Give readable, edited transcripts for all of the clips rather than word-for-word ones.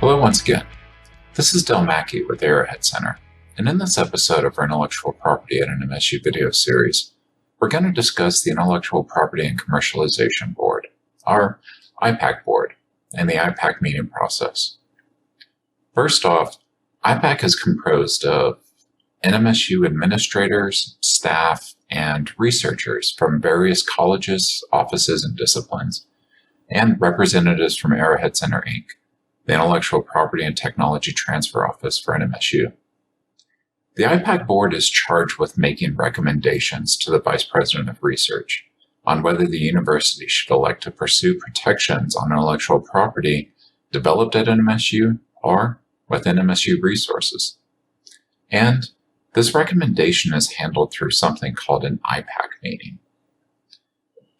Hello once again. This is Mackey with Arrowhead Center, and in this episode of our Intellectual Property at an MSU video series, we're going to discuss the Intellectual Property and Commercialization Board, our IPAC board, and the IPAC meeting process. First off, IPAC is composed of NMSU administrators, staff, and researchers from various colleges, offices, and disciplines, and representatives from Arrowhead Center, Inc., the Intellectual Property and Technology Transfer Office for NMSU. The IPAC board is charged with making recommendations to the Vice President of Research on whether the university should elect to pursue protections on intellectual property developed at NMSU or with NMSU resources. And this recommendation is handled through something called an IPAC meeting.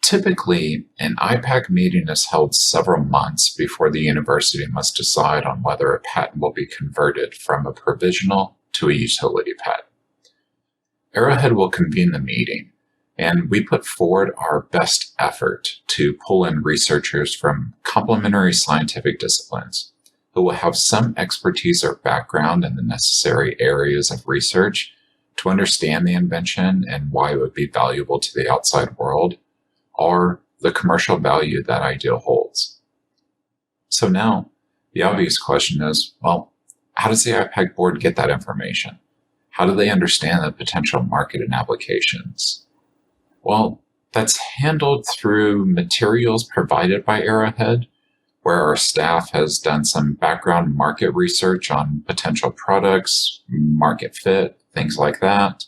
Typically, an IPAC meeting is held several months before the university must decide on whether a patent will be converted from a provisional to a utility patent. Arrowhead will convene the meeting, and we put forward our best effort to pull in researchers from complementary scientific disciplines who will have some expertise or background in the necessary areas of research to understand the invention and why it would be valuable to the outside world, or the commercial value that idea holds. So now, the obvious question is, well, how does the IPAC board get that information? How do they understand the potential market and applications? Well, that's handled through materials provided by Arrowhead, where our staff has done some background market research on potential products, market fit, things like that,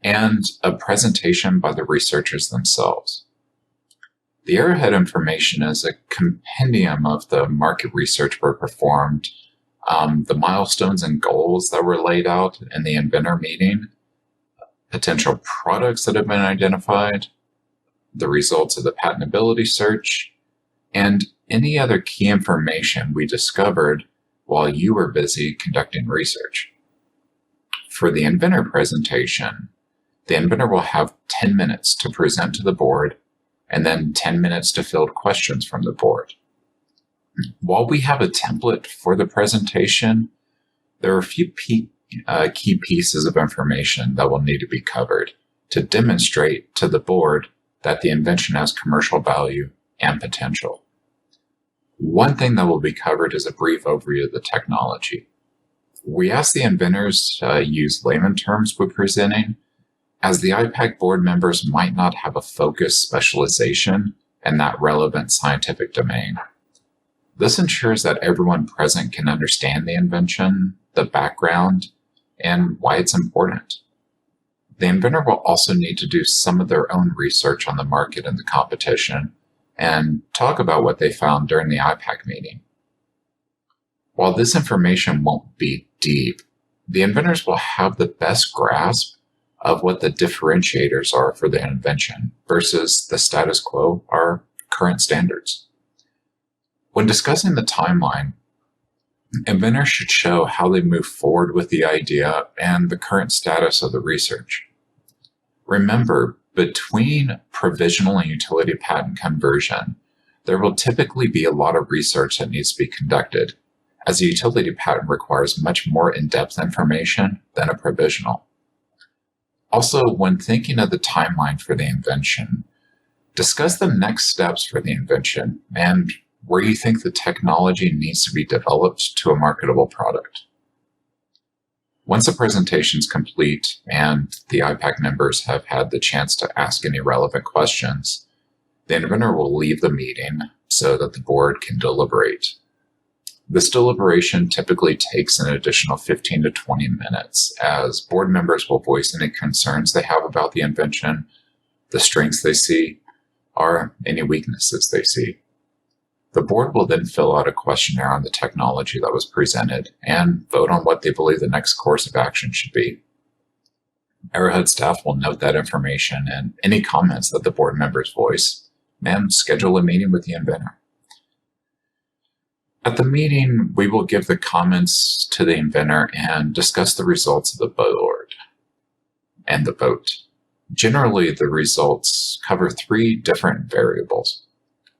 and a presentation by the researchers themselves. The Arrowhead information is a compendium of the market research were performed, the milestones and goals that were laid out in the Inventor meeting, potential products that have been identified, the results of the patentability search, and any other key information we discovered while you were busy conducting research. For the Inventor presentation, the Inventor will have 10 minutes to present to the board and then 10 minutes to field questions from the board. While we have a template for the presentation, there are a few key pieces of information that will need to be covered to demonstrate to the board that the invention has commercial value and potential. One thing that will be covered is a brief overview of the technology. We asked the inventors to use layman terms when presenting, as the IPAC board members might not have a focused specialization in that relevant scientific domain. This ensures that everyone present can understand the invention, the background, and why it's important. The inventor will also need to do some of their own research on the market and the competition and talk about what they found during the IPAC meeting. While this information won't be deep, the inventors will have the best grasp of what the differentiators are for the invention versus the status quo, our current standards. When discussing the timeline, inventors should show how they move forward with the idea and the current status of the research. Remember, between provisional and utility patent conversion, there will typically be a lot of research that needs to be conducted, as a utility patent requires much more in-depth information than a provisional. Also, when thinking of the timeline for the invention, discuss the next steps for the invention and where you think the technology needs to be developed to a marketable product. Once the presentation is complete and the IPAC members have had the chance to ask any relevant questions, the inventor will leave the meeting so that the board can deliberate. This deliberation typically takes an additional 15 to 20 minutes, as board members will voice any concerns they have about the invention, the strengths they see, or any weaknesses they see. The board will then fill out a questionnaire on the technology that was presented and vote on what they believe the next course of action should be. Arrowhead staff will note that information and any comments that the board members voice and schedule a meeting with the inventor. At the meeting, we will give the comments to the inventor and discuss the results of the board and the vote. Generally, the results cover 3 different variables.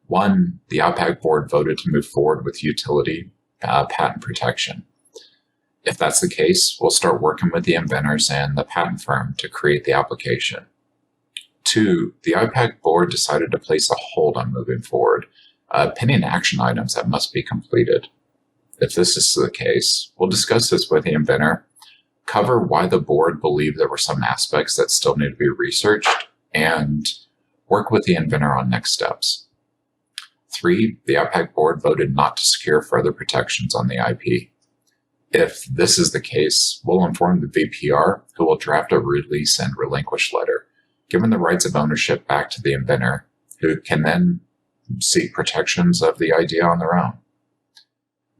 1, the IPAC board voted to move forward with utility patent protection. If that's the case, we'll start working with the inventors and the patent firm to create the application. 2, the IPAC board decided to place a hold on moving forward, pending action items that must be completed. If this is the case, we'll discuss this with the inventor, cover why the board believed there were some aspects that still need to be researched, and work with the inventor on next steps. 3, the IPAC board voted not to secure further protections on the IP. If this is the case, we'll inform the VPR, who will draft a release and relinquish letter, giving the rights of ownership back to the inventor, who can then seek protections of the idea on their own.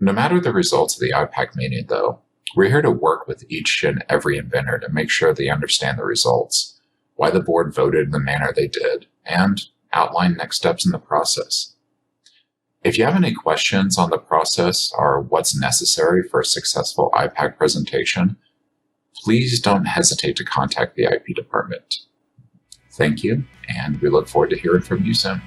No matter the results of the IPAC meeting, though, we're here to work with each and every inventor to make sure they understand the results, why the board voted in the manner they did, and outline next steps in the process. If you have any questions on the process or what's necessary for a successful IPAC presentation, please don't hesitate to contact the IP department. Thank you, and we look forward to hearing from you soon.